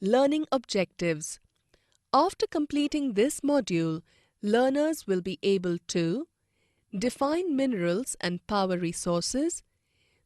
Learning objectives. After completing this module, learners will be able to define minerals and power resources,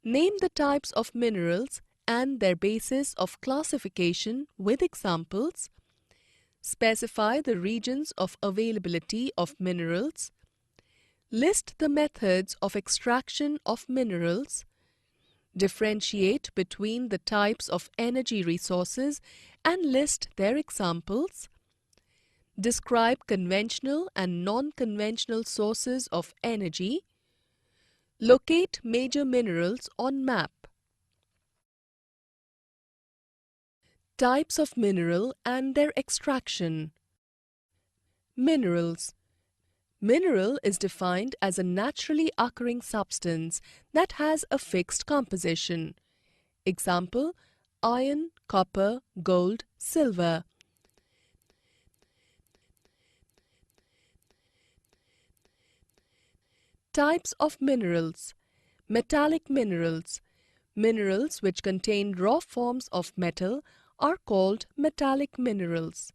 name the types of minerals and their basis of classification with examples, specify the regions of availability of minerals, list the methods of extraction of minerals, differentiate between the types of energy resources and list their examples, describe conventional and non-conventional sources of energy, locate major minerals on map. Types of mineral and their extraction. Minerals. Mineral is defined as a naturally occurring substance that has a fixed composition. Example: iron, copper, gold, silver. Types of minerals. Metallic minerals. Minerals which contain raw forms of metal are called metallic minerals.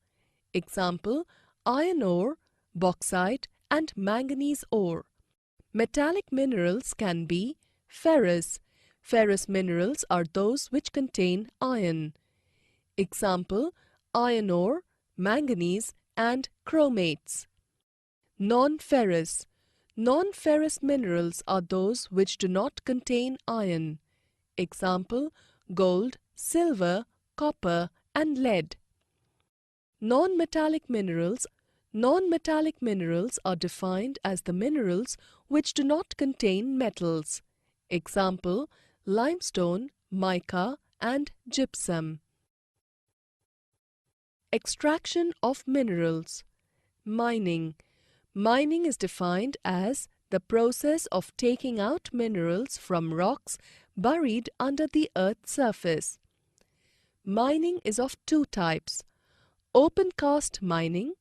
Example: iron ore, bauxite, and manganese ore. Metallic minerals can be ferrous. Ferrous minerals are those which contain iron. Example: iron ore, manganese, and chromates. Non-ferrous. Non-ferrous minerals are those which do not contain iron. Example: gold, silver, copper, and lead. Non-metallic minerals. Non-metallic minerals are defined as the minerals which do not contain metals. Example: limestone, mica, and gypsum. Extraction of minerals. Mining. Mining is defined as the process of taking out minerals from rocks buried under the earth's surface. Mining is of two types: open-cast mining.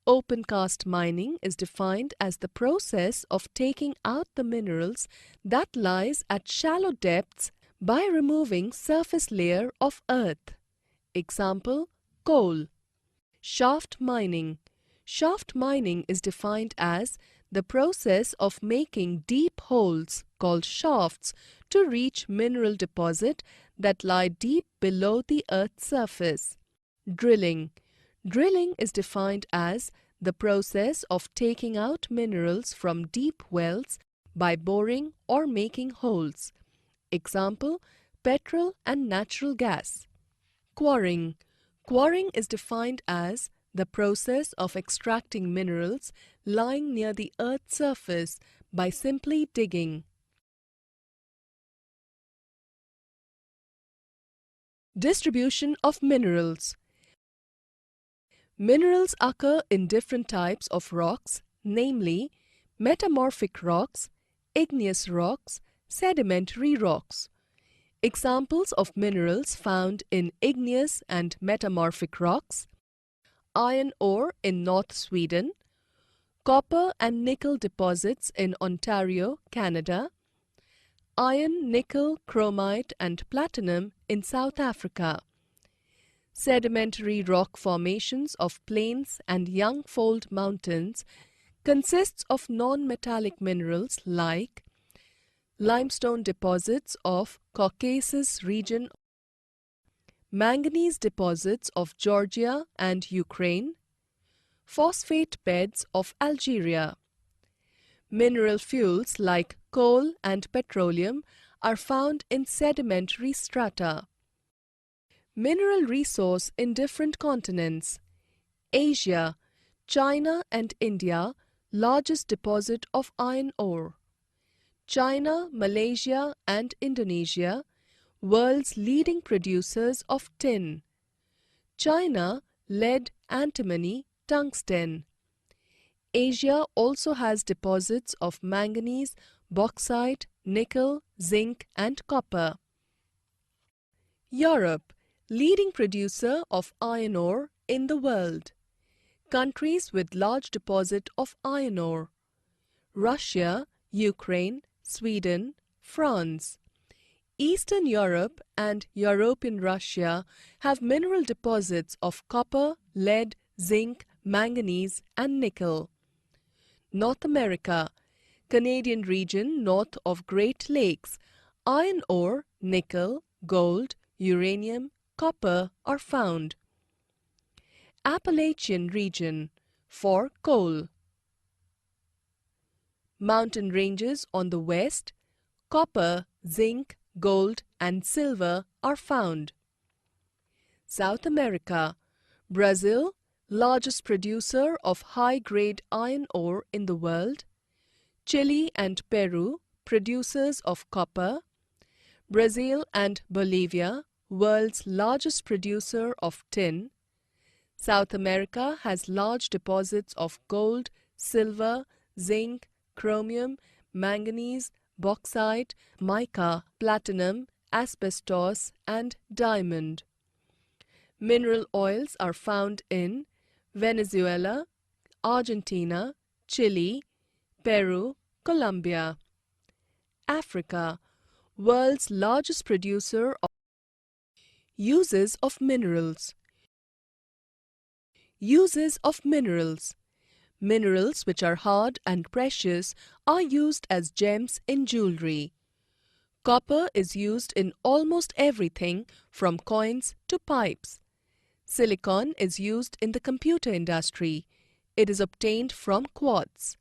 Open-cast mining is defined as the process of taking out the minerals that lies at shallow depths by removing surface layer of earth. Example: coal. Shaft mining. Shaft mining is defined as the process of making deep holes called shafts to reach mineral deposit that lie deep below the earth's surface. Drilling. Drilling is defined as the process of taking out minerals from deep wells by boring or making holes. Example: petrol and natural gas. Quarrying. Quarrying is defined as the process of extracting minerals lying near the earth's surface by simply digging. Distribution of minerals. Minerals occur in different types of rocks, namely metamorphic rocks, igneous rocks, sedimentary rocks. Examples of minerals found in igneous and metamorphic rocks: iron ore in North Sweden, copper and nickel deposits in Ontario, Canada, iron, nickel, chromite and platinum in South Africa. Sedimentary rock formations of plains and young fold mountains consists of non-metallic minerals like limestone deposits of Caucasus region, manganese deposits of Georgia and Ukraine, phosphate beds of Algeria. Mineral fuels like coal and petroleum are found in sedimentary strata. Mineral resource in different continents. Asia, China and India, largest deposit of iron ore. China, Malaysia and Indonesia, world's leading producers of tin. China, lead, antimony, tungsten. Asia also has deposits of manganese, bauxite, nickel, zinc and copper. Europe, leading producer of iron ore in the world. Countries with large deposit of iron ore: Russia, Ukraine, Sweden, France. Eastern Europe and European Russia have mineral deposits of copper, lead, zinc, manganese and nickel. North America, Canadian region north of Great Lakes, iron ore, nickel, gold, uranium, copper are found. Appalachian region for coal. Mountain ranges on the west, copper, zinc, gold and silver are found. South America, Brazil, largest producer of high-grade iron ore in the world. Chile and Peru, producers of copper. Brazil and Bolivia, world's largest producer of tin. South America has large deposits of gold, silver, zinc, chromium, manganese, bauxite, mica, platinum, asbestos and diamond. Mineral oils are found in Venezuela, Argentina, Chile, Peru, Colombia. Africa, world's largest producer of uses of minerals. Uses of minerals. Minerals which are hard and precious are used as gems in jewelry. Copper is used in almost everything from coins to pipes. Silicon is used in the computer industry. It is obtained from quartz.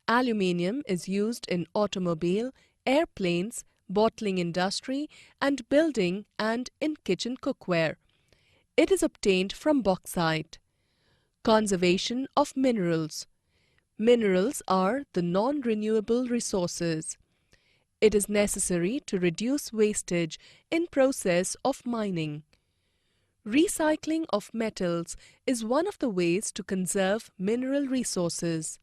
Aluminium is used in automobile, airplanes, bottling industry and building and in kitchen cookware. It is obtained from bauxite. Conservation of minerals. Minerals are the non-renewable resources. It is necessary to reduce wastage in process of mining. Recycling of metals is one of the ways to conserve mineral resources.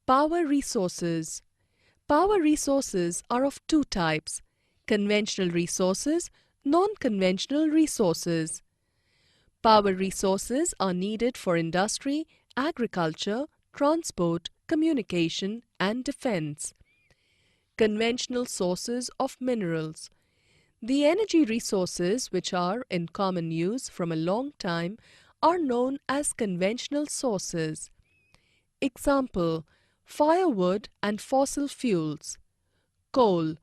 Power resources. Power resources are of two types: conventional resources, non-conventional resources. Power resources are needed for industry, agriculture, transport, communication and defense. Conventional sources of minerals. The energy resources which are in common use from a long time are known as conventional sources. Example: firewood and fossil fuels. Coal.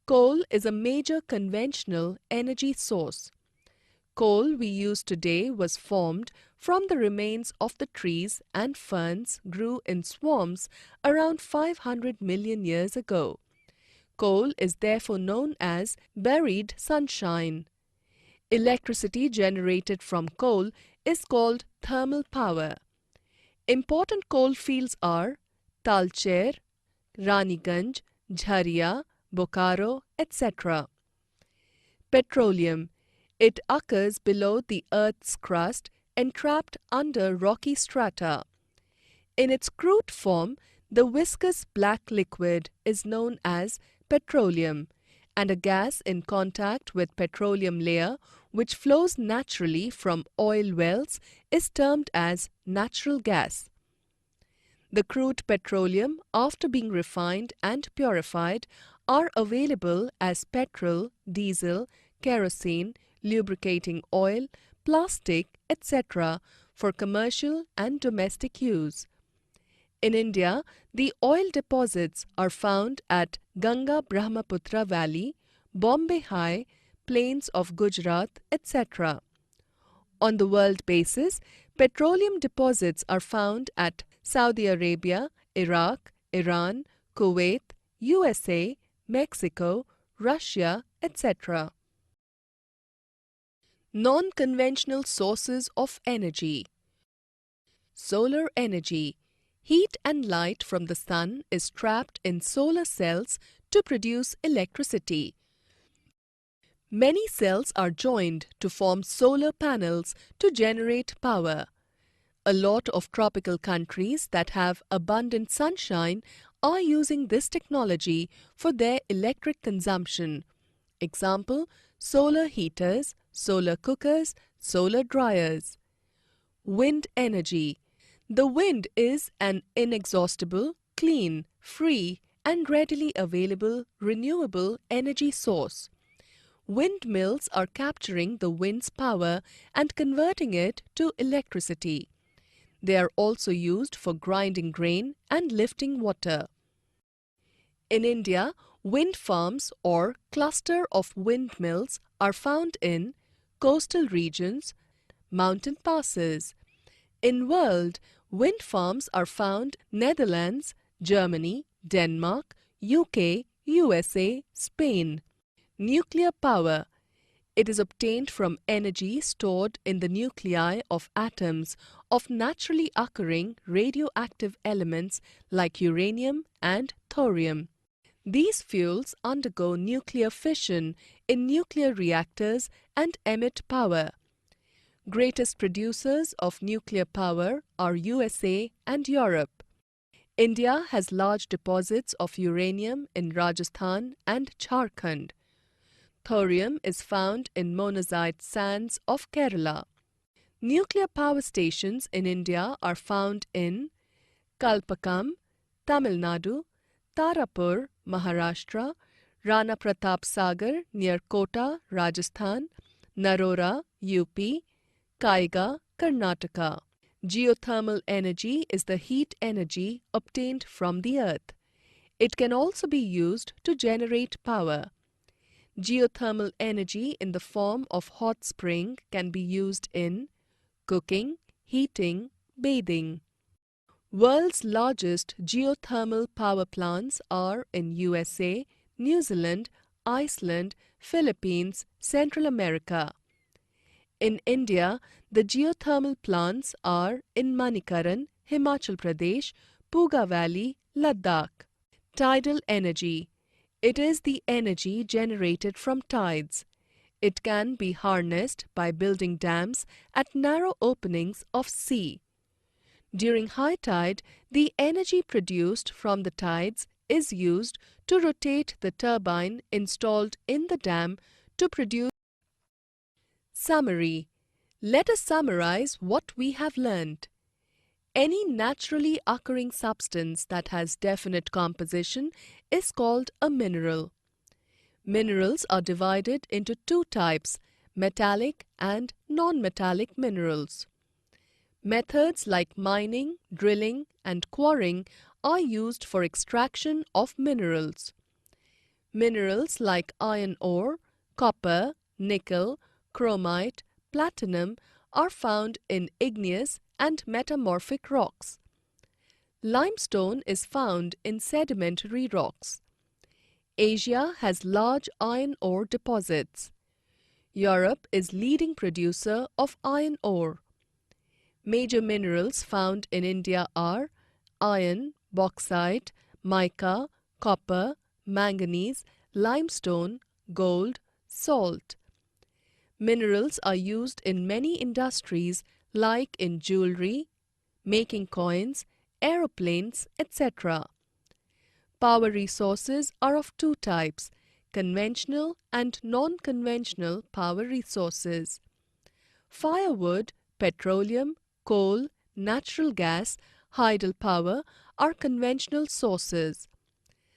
Coal is a major conventional energy source. Coal we use today was formed from the remains of the trees and ferns grew in swarms around 500 million years ago. Coal is therefore known as buried sunshine. Electricity generated from coal is called thermal power. Important coal fields are Talcher, Raniganj, Jharia, Bokaro, etc. Petroleum. It occurs below the Earth's crust, entrapped under rocky strata. In its crude form, the viscous black liquid is known as petroleum, and a gas in contact with petroleum layer, which flows naturally from oil wells, is termed as natural gas. The crude petroleum, after being refined and purified, are available as petrol, diesel, kerosene, lubricating oil, plastic, etc. for commercial and domestic use. In India, the oil deposits are found at Ganga-Brahmaputra Valley, Bombay High, plains of Gujarat, etc. On the world basis, petroleum deposits are found at Saudi Arabia, Iraq, Iran, Kuwait, USA, Mexico, Russia, etc. Non-conventional sources of energy. Solar energy. Heat and light from the sun is trapped in solar cells to produce electricity. Many cells are joined to form solar panels to generate power. A lot of tropical countries that have abundant sunshine are using this technology for their electric consumption. Example: solar heaters, solar cookers, solar dryers. Wind energy. The wind is an inexhaustible, clean, free and readily available renewable energy source. Windmills are capturing the wind's power and converting it to electricity. They are also used for grinding grain and lifting water. In India, wind farms or cluster of windmills are found in coastal regions, mountain passes. In world, wind farms are found in Netherlands, Germany, Denmark, UK, USA, Spain. Nuclear power. It is obtained from energy stored in the nuclei of atoms of naturally occurring radioactive elements like uranium and thorium. These fuels undergo nuclear fission in nuclear reactors and emit power. Greatest producers of nuclear power are USA and Europe. India has large deposits of uranium in Rajasthan and Jharkhand. Thorium is found in monazite sands of Kerala. Nuclear power stations in India are found in Kalpakam, Tamil Nadu, Tarapur, Maharashtra, Rana Pratap Sagar near Kota, Rajasthan, Narora, UP, Kaiga, Karnataka. Geothermal energy is the heat energy obtained from the earth. It can also be used to generate power. Geothermal energy in the form of hot spring can be used in cooking, heating, bathing. World's largest geothermal power plants are in USA, New Zealand, Iceland, Philippines, Central America. In India, the geothermal plants are in Manikaran, Himachal Pradesh, Puga Valley, Ladakh. Tidal energy. It is the energy generated from tides. It can be harnessed by building dams at narrow openings of sea. During high tide, the energy produced from the tides is used to rotate the turbine installed in the dam to produce. Summary. Let us summarize what we have learned. Any naturally occurring substance that has definite composition is called a mineral. Minerals are divided into two types, metallic and non-metallic minerals. Methods like mining, drilling, and quarrying are used for extraction of minerals. Minerals like iron ore, copper, nickel, chromite, platinum are found in igneous and metamorphic rocks. Limestone is found in sedimentary rocks. Asia has large iron ore deposits. Europe is leading producer of iron ore. Major minerals found in India are iron, bauxite, mica, copper, manganese, limestone, gold, salt. Minerals are used in many industries like in jewelry, making coins, aeroplanes, etc. Power resources are of two types, conventional and non-conventional power resources. Firewood, petroleum, coal, natural gas, hydel power are conventional sources.